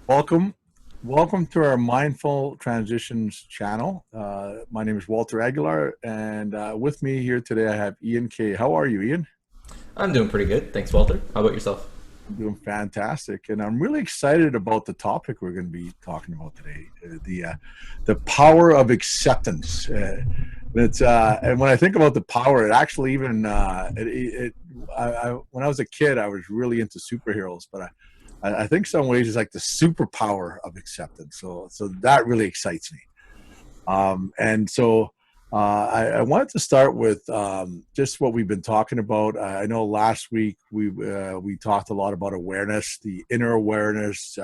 Welcome. Welcome to our Mindful Transitions channel. My name is Walter Aguilar, and with me here today I have Ian K. How are you, Ian? I'm doing pretty good. Thanks, Walter. How about yourself? I'm doing fantastic, and I'm really excited about the topic we're going to be talking about today: the power of acceptance. And when I think about the power, it actually even when I was a kid, I was really into superheroes, but I think some ways it's like the superpower of acceptance. So that really excites me. And so I wanted to start with just what we've been talking about. I know last week we talked a lot about awareness, the inner awareness,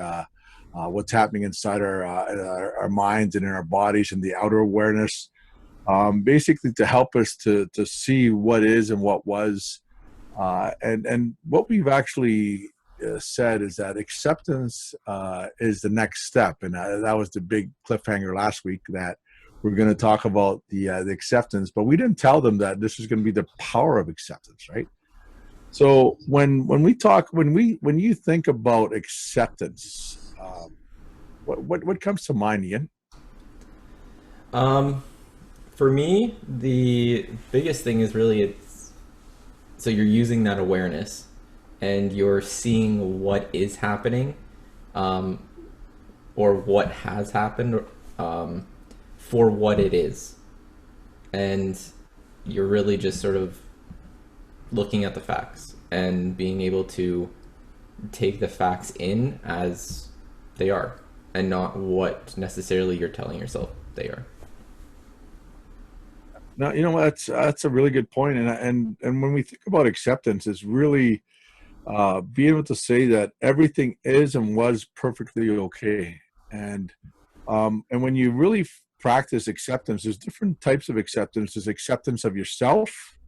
what's happening inside our minds and in our bodies, and the outer awareness, basically to help us to see what is and what was, and what we've actually said is that acceptance is the next step, and that was the big cliffhanger last week, that we're going to talk about the acceptance, but we didn't tell them that this is going to be the power of acceptance, right? So when you think about acceptance, what comes to mind, Ian? Um, for me, the biggest thing is really it's so you're using that awareness and you're seeing what is happening, um, or what has happened, um, for what it is, and you're really just sort of looking at the facts and being able to take the facts in as they are, and not what necessarily you're telling yourself they are. No, you know what? That's a really good point, and when we think about acceptance, it's really being able to say that everything is and was perfectly okay. And when you really practice acceptance, there's different types of acceptance. There's acceptance of yourself,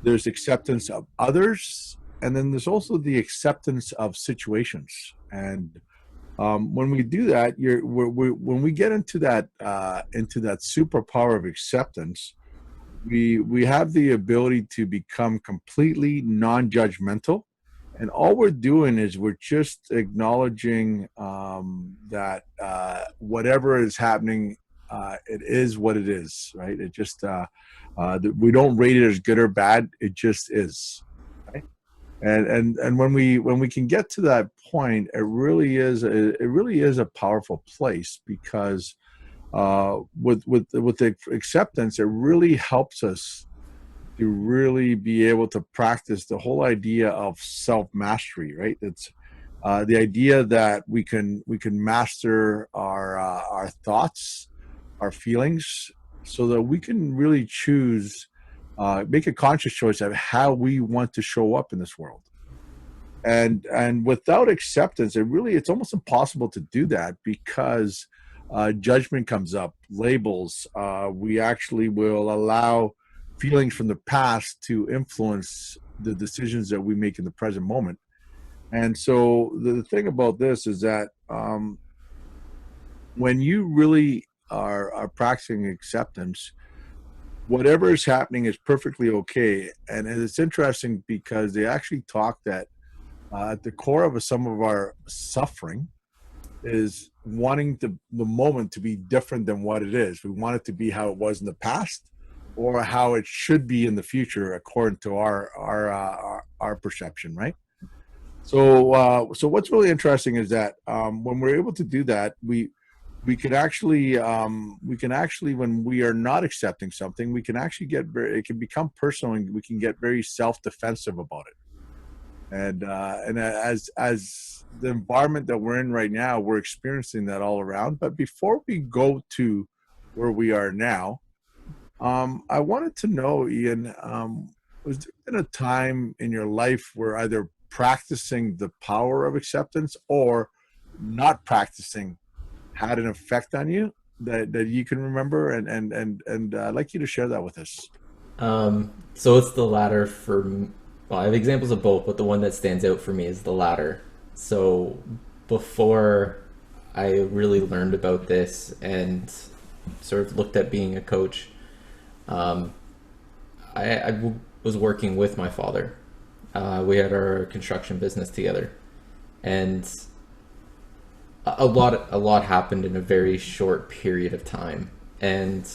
there's acceptance of others, and then there's also the acceptance of situations. And when we do that, when we get into that superpower of acceptance, we have the ability to become completely non-judgmental, and all we're doing is we're just acknowledging that whatever is happening, it is what it is, right? It just we don't rate it as good or bad, it just is, right? And when we can get to that point, it really is a powerful place, because with the acceptance, it really helps us to really be able to practice the whole idea of self mastery, right? It's the idea that we can master our thoughts, our feelings, so that we can really choose, make a conscious choice of how we want to show up in this world. And without acceptance, it's almost impossible to do that, because judgment comes up, labels. We actually will allow feelings from the past to influence the decisions that we make in the present moment. And so the thing about this is that when you really are practicing acceptance, whatever is happening is perfectly okay. And it's interesting, because they actually talk that at the core of some of our suffering is wanting the moment to be different than what it is. We want it to be how it was in the past, or how it should be in the future, according to our perception, right? So what's really interesting is that when we're able to do that, we can actually, when we are not accepting something, we can actually it can become personal, and we can get very self defensive about it. And as the environment that we're in right now, we're experiencing that all around. But before we go to where we are now, I wanted to know, Ian, was there been a time in your life where either practicing the power of acceptance or not practicing had an effect on you, that you can remember? And I'd like you to share that with us. So it's the latter well, I have examples of both, but the one that stands out for me is the latter. So before I really learned about this and sort of looked at being a coach, um, was working with my father. We had our construction business together, and A lot happened in a very short period of time, and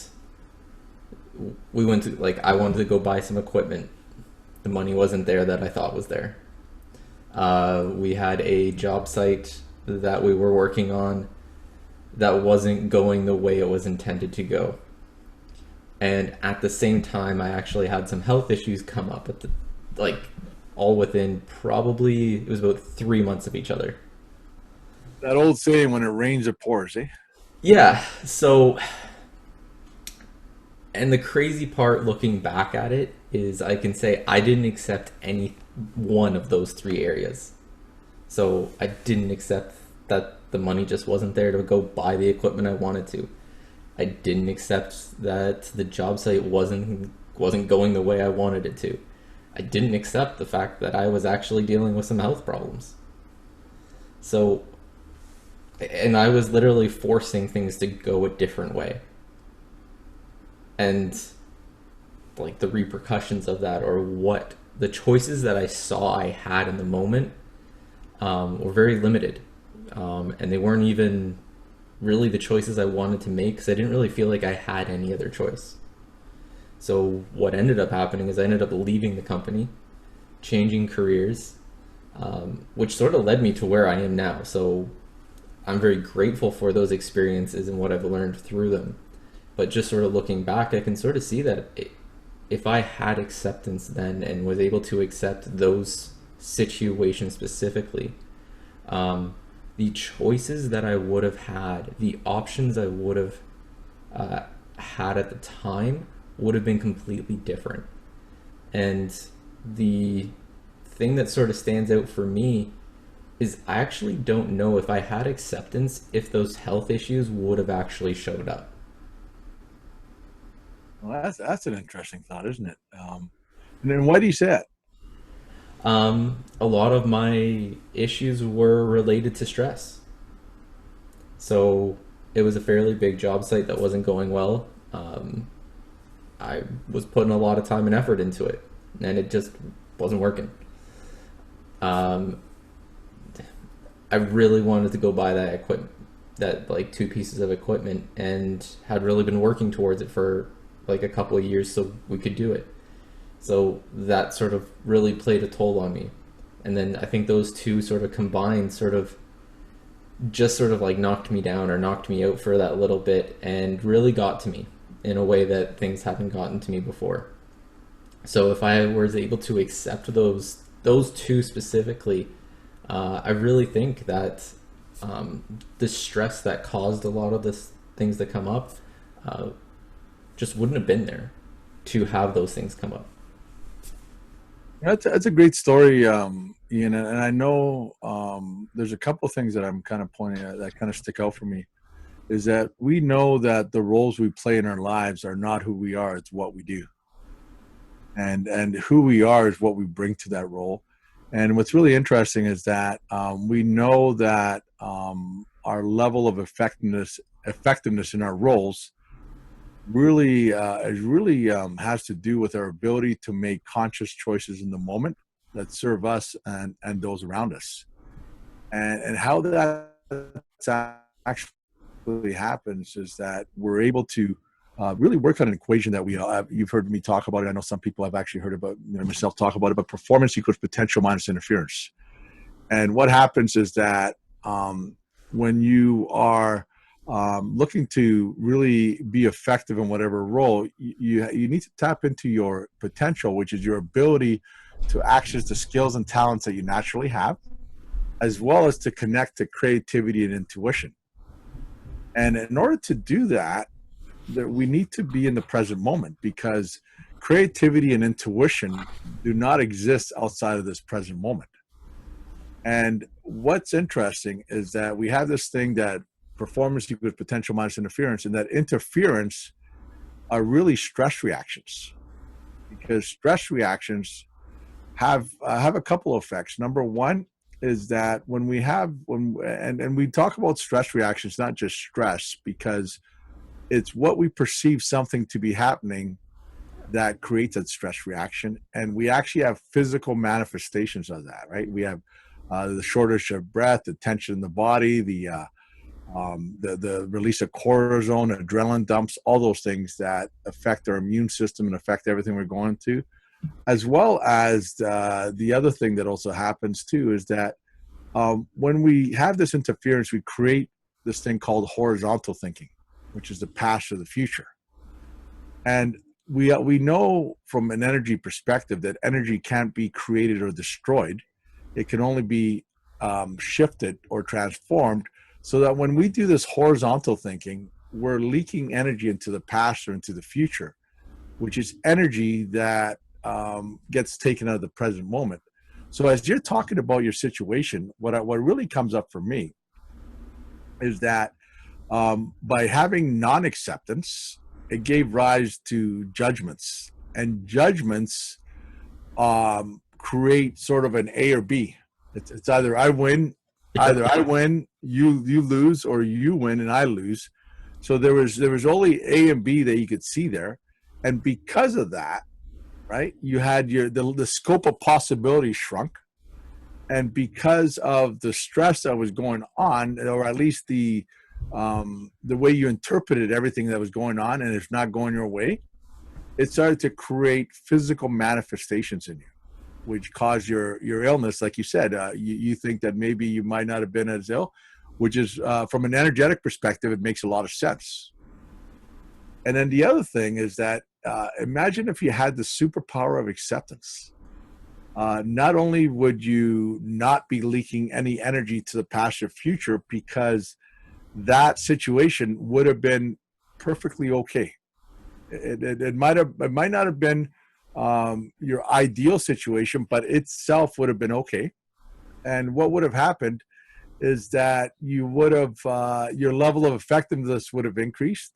we went to like I wanted to go buy some equipment. The money wasn't there that I thought was there. We had a job site that we were working on that wasn't going the way it was intended to go. And at the same time, I actually had some health issues come up at the like all within probably it was about 3 months of each other. That old saying, when it rains, it pours, eh? Yeah. So, and the crazy part looking back at it is I can say I didn't accept any one of those three areas. So I didn't accept that the money just wasn't there to go buy the equipment I wanted to. I didn't accept that the job site wasn't going the way I wanted it to. I didn't accept the fact that I was actually dealing with some health problems. So, and I was literally forcing things to go a different way. And like the repercussions of that, or what the choices that I saw I had in the moment, were very limited. And they weren't even really the choices I wanted to make because I didn't really feel like I had any other choice. So what ended up happening is I ended up leaving the company, changing careers, which sort of led me to where I am now. So I'm very grateful for those experiences and what I've learned through them. But just sort of looking back, I can sort of see that if I had acceptance then and was able to accept those situations specifically, the choices that I would have had, the options I would have had at the time would have been completely different. And the thing that sort of stands out for me is I actually don't know if I had acceptance if those health issues would have actually showed up. Well, that's an interesting thought, isn't it? And then why do you say it? A lot of my issues were related to stress. So it was a fairly big job site that wasn't going well. I was putting a lot of time and effort into it, and it just wasn't working. Um, I really wanted to go buy that equipment, that like two pieces of equipment, and had really been working towards it for like a couple of years so we could do it. So that sort of really played a toll on me. And then I think those two sort of combined sort of just sort of like knocked me down or knocked me out for that little bit and really got to me in a way that things haven't gotten to me before. So if I was able to accept those two specifically, I really think that the stress that caused a lot of this things that come up uh, just wouldn't have been there to have those things come up. That's a great story, Ian. And I know there's a couple of things that I'm kind of pointing at that kind of stick out for me. Is that we know that the roles we play in our lives are not who we are; it's what we do, and who we are is what we bring to that role. And what's really interesting is that we know that our level of effectiveness in our roles really has to do with our ability to make conscious choices in the moment that serve us and those around us, and how that actually happens is that we're able to really work on an equation that you've heard me talk about it. I know some people have actually heard about, myself talk about it, but performance equals potential minus interference. And what happens is that when you are looking to really be effective in whatever role, you need to tap into your potential, which is your ability to access the skills and talents that you naturally have, as well as to connect to creativity and intuition. And in order to do that, we need to be in the present moment, because creativity and intuition do not exist outside of this present moment. And what's interesting is that we have this thing that performance equals potential minus interference, and that interference are really stress reactions, because stress reactions have a couple of effects. Number one is that when we talk about stress reactions, not just stress, because it's what we perceive something to be happening that creates that stress reaction. And we actually have physical manifestations of that, right? We have the shortage of breath, the tension in the body, the release of cortisone, adrenaline dumps, all those things that affect our immune system and affect everything we're going through. As well as the other thing that also happens too is that when we have this interference, we create this thing called horizontal thinking, which is the past or the future. And we know from an energy perspective that energy can't be created or destroyed. It can only be shifted or transformed, so that when we do this horizontal thinking, we're leaking energy into the past or into the future, which is energy that gets taken out of the present moment. So as you're talking about your situation, what really comes up for me is that by having non-acceptance, it gave rise to judgments, and judgments create sort of an A or B. It's either I win, you lose, or you win and I lose. So there was only A and B that you could see there, and because of that, right, you had the scope of possibility shrunk, and because of the stress that was going on, or at least the way you interpreted everything that was going on, and it's not going your way, it started to create physical manifestations in you, which caused your illness. Like you said, you think that maybe you might not have been as ill, which is from an energetic perspective, it makes a lot of sense. And then the other thing is that imagine if you had the superpower of acceptance. Not only would you not be leaking any energy to the past or future, because that situation would have been perfectly okay. It might not have been your ideal situation, but itself would have been okay. And what would have happened is that you would have your level of effectiveness would have increased.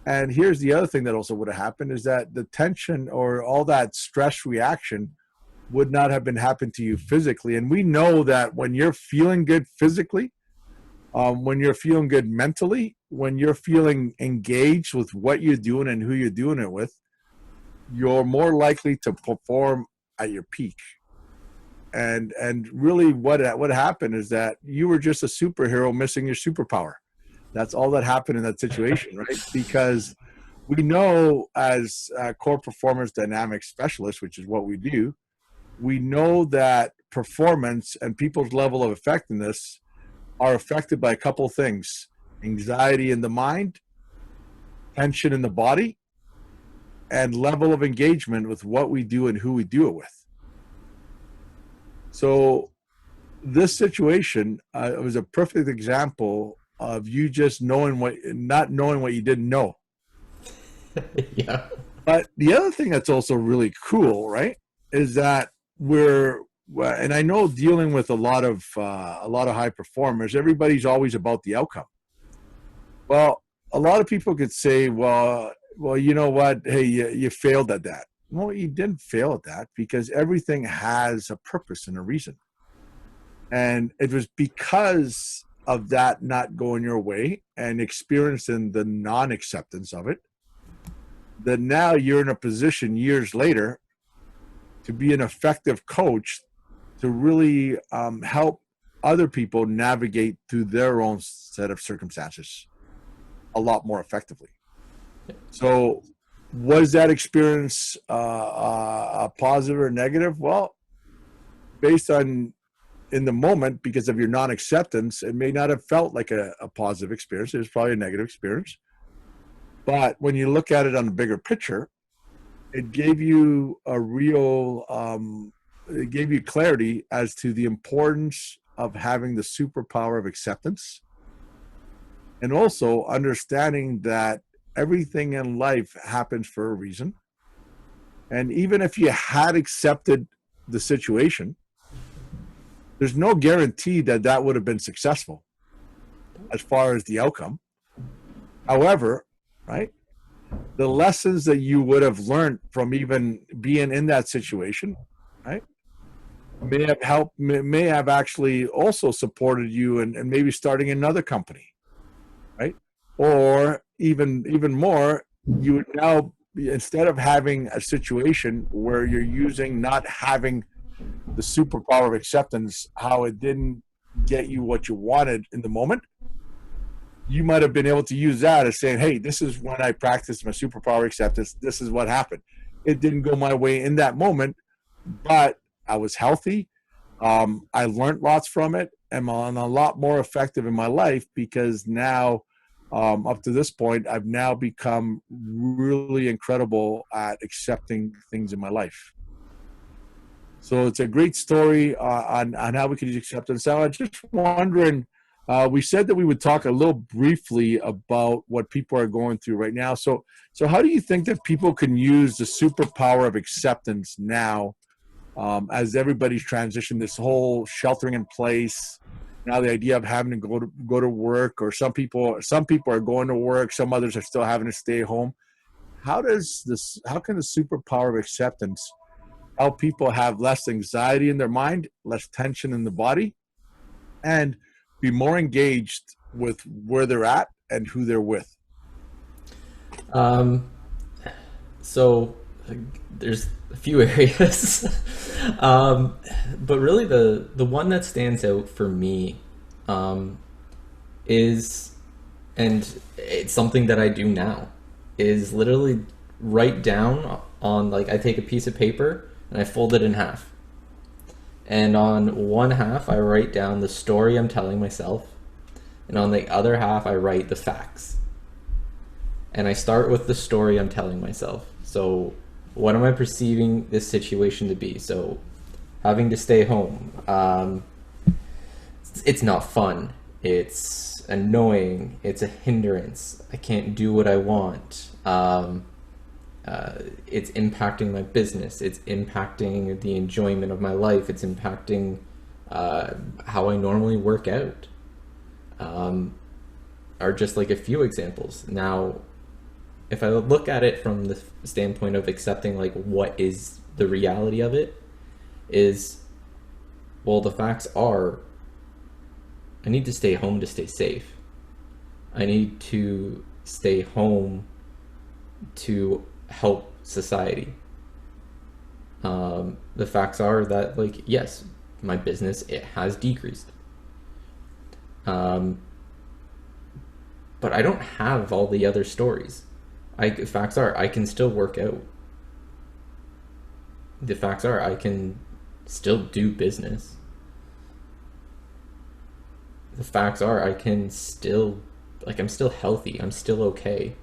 And here's the other thing that also would have happened is that the tension or all that stress reaction would not have been happening to you physically. And we know that when you're feeling good physically, when you're feeling good mentally, when you're feeling engaged with what you're doing and who you're doing it with, you're more likely to perform at your peak. And really what happened is that you were just a superhero missing your superpower. That's all that happened in that situation, right? Because we know as core performance dynamics specialists, which is what we do, we know that performance and people's level of effectiveness are affected by a couple of things: anxiety in the mind, tension in the body, and level of engagement with what we do and who we do it with. So this situation was a perfect example of you just not knowing what you didn't know. Yeah. But the other thing that's also really cool, right, is that and I know dealing with a lot of high performers, everybody's always about the outcome. Well, a lot of people could say, well, you know what? Hey, you failed at that. Well, you didn't fail at that, because everything has a purpose and a reason. And it was because of that not going your way and experiencing the non-acceptance of it, that now you're in a position years later to be an effective coach to really help other people navigate through their own set of circumstances a lot more effectively. So was that experience a positive or negative? Well, based on in the moment, because of your non-acceptance, it may not have felt like a positive experience. It was probably a negative experience. But when you look at it on the bigger picture, it gave you it gave you clarity as to the importance of having the superpower of acceptance, and also understanding that everything in life happens for a reason. And even if you had accepted the situation, there's no guarantee that that would have been successful as far as the outcome. However, right, the lessons that you would have learned from even being in that situation, right, may have helped, may have actually also supported you and maybe starting another company, right? Or even more, you would now, instead of having a situation where you're using not having the superpower of acceptance, how it didn't get you what you wanted in the moment, you might have been able to use that as saying, hey, this is when I practiced my superpower acceptance. This is what happened. It didn't go my way in that moment, but I was healthy. I learned lots from it, and I'm a lot more effective in my life because now, up to this point, I've now become really incredible at accepting things in my life. So it's a great story on how we can use acceptance. Now, I'm just wondering, we said that we would talk a little briefly about what people are going through right now. So how do you think that people can use the superpower of acceptance now, as everybody's transitioned, this whole sheltering in place? Now the idea of having to go to work, or some people are going to work, some others are still having to stay home. How can the superpower of acceptance help people have less anxiety in their mind, less tension in the body, and be more engaged with where they're at and who they're with? Um, so there's a few areas, um, but really the one that stands out for me um, is, and it's something that I do now, is literally write down on, like, I take a piece of paper and I fold it in half. And on one half, I write down the story I'm telling myself, and on the other half, I write the facts. And I start with the story I'm telling myself. So, what am I perceiving this situation to be? So, having to stay home. It's not fun. It's annoying. It's a hindrance. I can't do what I want. It's impacting my business. It's impacting the enjoyment of my life. It's impacting how I normally work out. Are just like a few examples. Now, if I look at it from the standpoint of accepting, like, what is the reality of it, is, well, the facts are, I need to stay home to stay safe. I need to stay home to help society. The facts are that, like, yes, my business, it has decreased. Um, but I don't have all the other stories. Facts are, I can still work out. The facts are, I can still do business. The facts are, I can still, like, I'm still healthy. I'm still okay.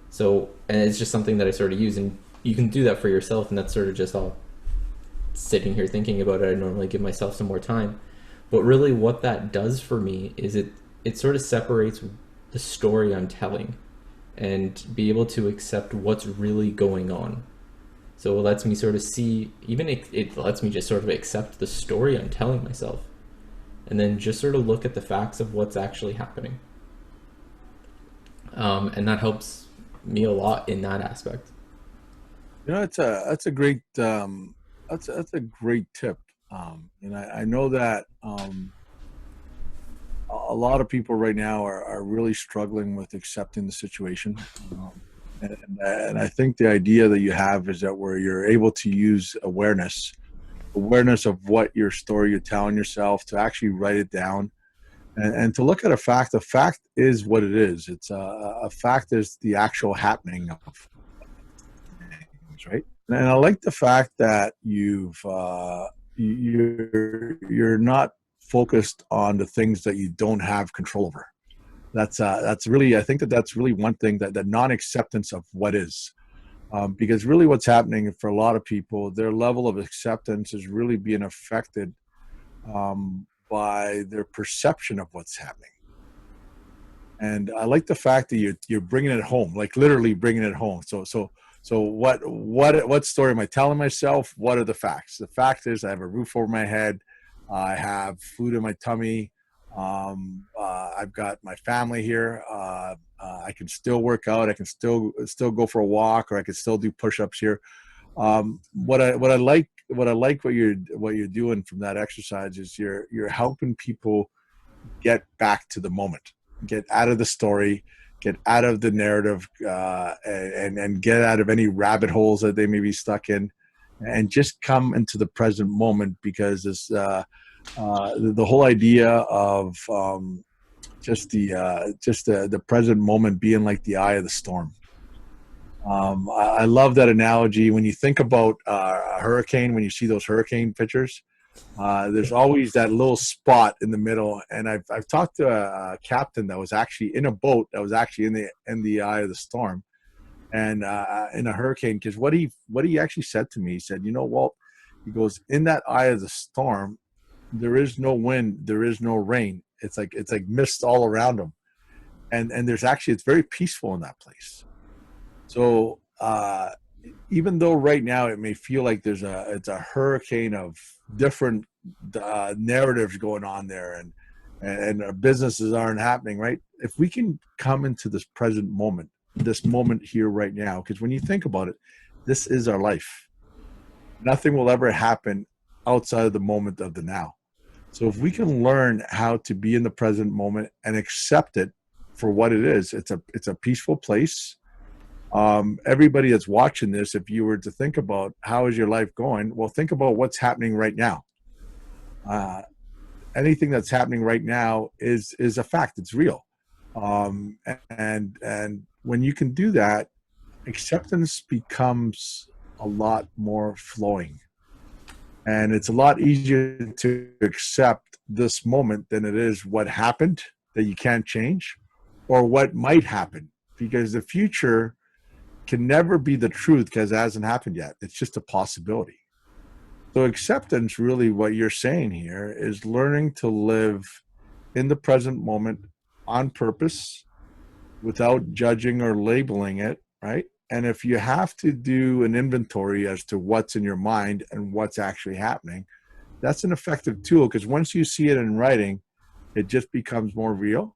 So, and it's just something that I sort of use, and you can do that for yourself, and that's sort of just all sitting here thinking about it. I normally give myself some more time. But really what that does for me is it sort of separates the story I'm telling and be able to accept what's really going on. So it lets me sort of see, even it lets me just sort of accept the story I'm telling myself, and then just sort of look at the facts of what's actually happening. And that helps me a lot in that aspect. That's a great that's a great tip. And I know that a lot of people right now are really struggling with accepting the situation. And I think the idea that you have is that where you're able to use awareness of what your story you're telling yourself, to actually write it down, and to look at a fact. A fact is what it is. It's a fact is the actual happening of things, right? And I like the fact that you're not focused on the things that you don't have control over. That's really, I think that that's really one thing, that non-acceptance of what is. Because really what's happening for a lot of people, their level of acceptance is really being affected by their perception of what's happening. And I like the fact that you're bringing it home, like literally bringing it home. So what story am I telling myself? What are the facts? The fact is I have a roof over my head. I have food in my tummy. I've got my family here. I can still work out. I can still go for a walk, or I can still do push-ups here. What you're doing from that exercise is you're helping people get back to the moment, get out of the story, get out of the narrative, and get out of any rabbit holes that they may be stuck in, and just come into the present moment. Because this the whole idea of just the present moment being like the eye of the storm. I love that analogy. When you think about a hurricane, when you see those hurricane pictures, there's always that little spot in the middle. And I've talked to a captain that was actually in a boat that was actually in the eye of the storm, and in a hurricane. Because what he actually said to me, he said, Walt, he goes, in that eye of the storm, there is no wind, there is no rain. It's like mist all around him, and there's actually, it's very peaceful in that place. So even though right now it may feel like it's a hurricane of different narratives going on there, and our businesses aren't happening right. If we can come into this present moment, this moment here right now, because when you think about it, this is our life. Nothing will ever happen outside of the moment of the now. So if we can learn how to be in the present moment and accept it for what it is, it's a peaceful place. Everybody that's watching this, if you were to think about how is your life going, well, think about what's happening right now. Uh, Anything that's happening right now is a fact. It's real. And when you can do that, acceptance becomes a lot more flowing, and it's a lot easier to accept this moment than it is what happened that you can't change, or what might happen, because the future can never be the truth because it hasn't happened yet. It's just a possibility. So acceptance, really what you're saying here, is learning to live in the present moment on purpose without judging or labeling it, right? And if you have to do an inventory as to what's in your mind and what's actually happening, that's an effective tool, because once you see it in writing, it just becomes more real.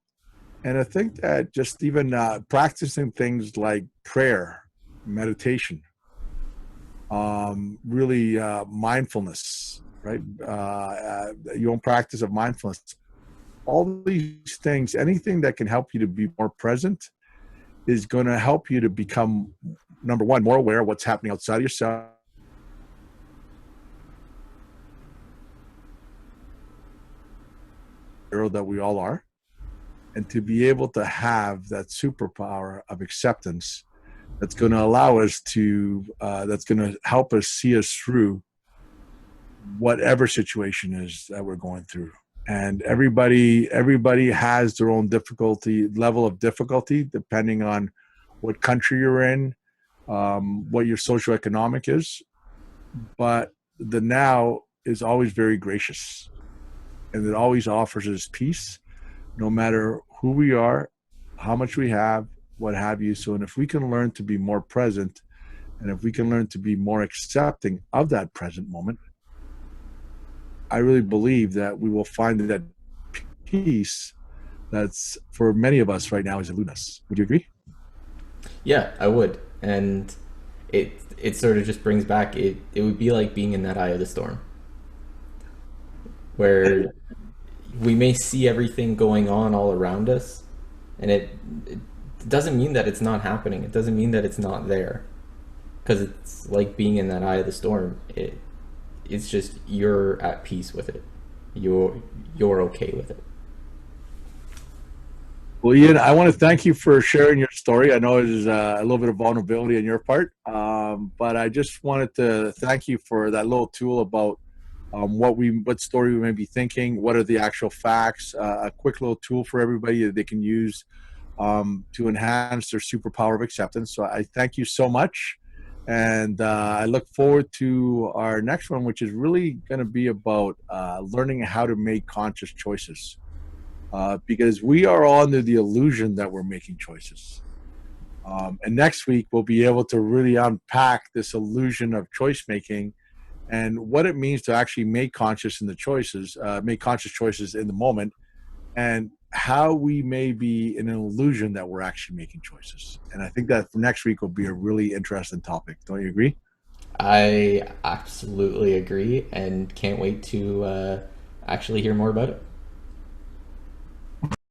And I think that just even practicing things like prayer, meditation, really mindfulness, right? Your own practice of mindfulness, all these things, anything that can help you to be more present is going to help you to become, number one, more aware of what's happening outside yourself, that we all are, and to be able to have that superpower of acceptance that's going to allow us to, that's going to help us see us through whatever situation is that we're going through. And everybody has their own level of difficulty, depending on what country you're in, what your socioeconomic is. But the now is always very gracious, and it always offers us peace, no matter who we are, how much we have, what have you. So, and if we can learn to be more present, and if we can learn to be more accepting of that present moment, I really believe that we will find that peace that's, for many of us right now, is elusive. Would you agree? Yeah, I would. And it sort of just brings back it would be like being in that eye of the storm where we may see everything going on all around us, and it doesn't mean that it's not happening. It doesn't mean that it's not there, because it's like being in that eye of the storm. It's just you're at peace with it. You're okay with it. Well, Ian, I want to thank you for sharing your story. I know it is a little bit of vulnerability on your part, but I just wanted to thank you for that little tool about what story we may be thinking, what are the actual facts, a quick little tool for everybody that they can use to enhance their superpower of acceptance. So I thank you so much, and I look forward to our next one, which is really going to be about learning how to make conscious choices. Because we are all under the illusion that we're making choices. And next week, we'll be able to really unpack this illusion of choice making and what it means to actually make conscious choices in the moment, and how we may be in an illusion that we're actually making choices. And I think that for next week will be a really interesting topic. Don't you agree? I absolutely agree and can't wait to actually hear more about it.